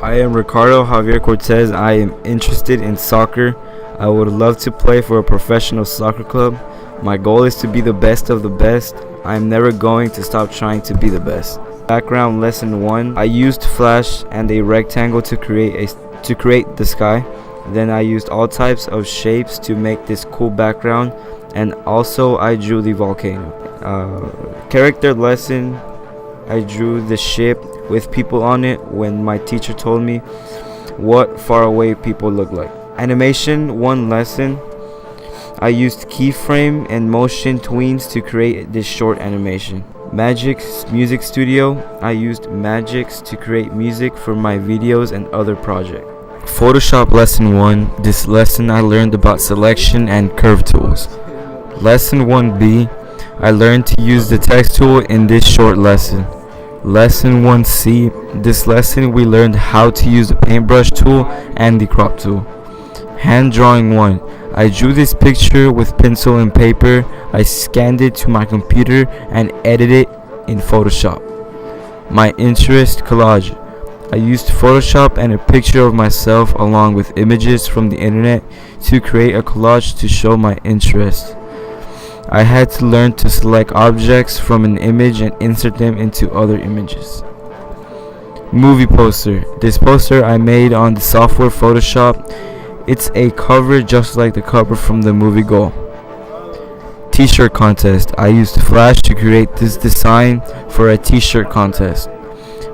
I am Ricardo Javier Cortez. I am interested in soccer. I would love to play for a professional soccer club. My goal is to be the best of the best. I am never going to stop trying to be the best. Background lesson 1. I used Flash and a rectangle to create the sky. Then I used all types of shapes to make this cool background, and also I drew the volcano. Character lesson. I drew the ship with people on it when my teacher told me what far away people look like. Animation 1 lesson. I used keyframe and motion tweens to create this short animation. Magix Music Studio. I used Magix to create music for my videos and other projects. Photoshop lesson 1. This lesson I learned about selection and curve tools. Lesson 1B. I learned to use the text tool in this short lesson. Lesson 1C. This lesson we learned how to use the paintbrush tool and the crop tool. Hand drawing 1. I drew this picture with pencil and paper. I scanned it to my computer and edited it in Photoshop. My interest collage. I used Photoshop and a picture of myself along with images from the internet to create a collage to show my interest. I had to learn to select objects from an image and insert them into other images. Movie poster. This poster I made on the software Photoshop. It's a cover just like the cover from the movie Goal. T-shirt contest. I used Flash to create this design for a t-shirt contest.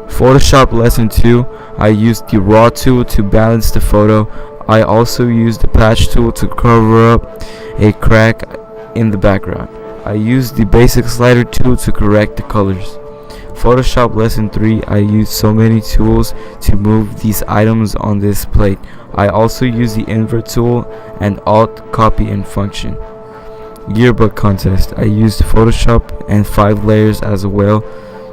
Photoshop lesson 2. I used the raw tool to balance the photo. I also used the patch tool to cover up a crack in the background. I used the basic slider tool to correct the colors. Photoshop lesson 3. I used so many tools to move these items on this plate. I also used the invert tool and alt, copy and function. Yearbook contest. I used Photoshop and 5 layers as well,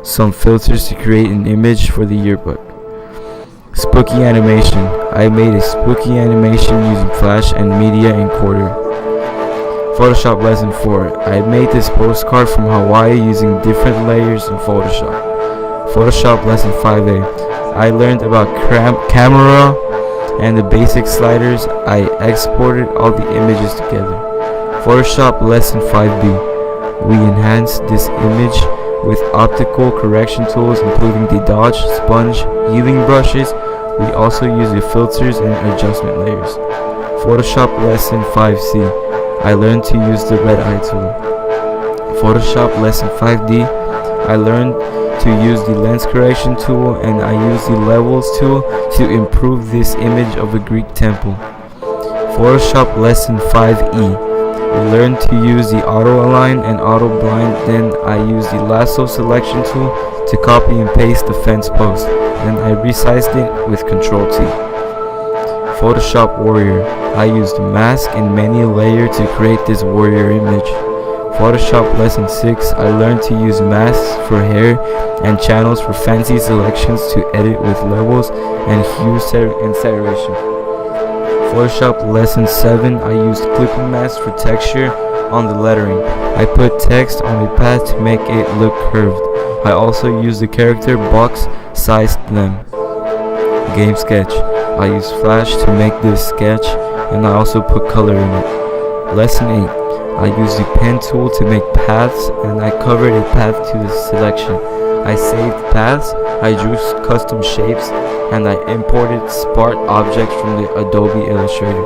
some filters to create an image for the yearbook. Spooky animation. I made a spooky animation using Flash and Media Encoder. Photoshop lesson 4. I made this postcard from Hawaii using different layers in Photoshop. Photoshop lesson 5A. I learned about camera and the basic sliders. I exported all the images together. Photoshop lesson 5B. We enhanced this image with optical correction tools including the dodge, sponge, healing brushes. We also use the filters and adjustment layers. Photoshop lesson 5C. I learned to use the red eye tool. Photoshop lesson 5D. I learned to use the lens correction tool, and I used the levels tool to improve this image of a Greek temple. Photoshop lesson 5E. I learned to use the auto align and auto blind. Then I used the lasso selection tool to copy and paste the fence post. Then I resized it with Ctrl T. Photoshop warrior. I used mask and many layer to create this warrior image. Photoshop lesson 6. I learned to use masks for hair and channels for fancy selections to edit with levels and hue and saturation. Photoshop lesson 7. I used clipping mask for texture on the lettering. I put text on a path to make it look curved. I also used the character box sized them. Game sketch. I used Flash to make this sketch, and I also put color in it. Lesson 8. I used the pen tool to make paths, and I covered a path to the selection. I saved paths, I drew custom shapes, and I imported sparse objects from the Adobe Illustrator.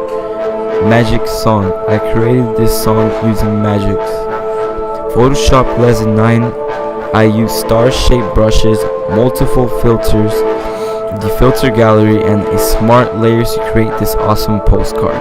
Magix song. I created this song using Magix. Photoshop lesson 9. I used star-shaped brushes, multiple filters, the filter gallery, and a smart layers to create this awesome postcard.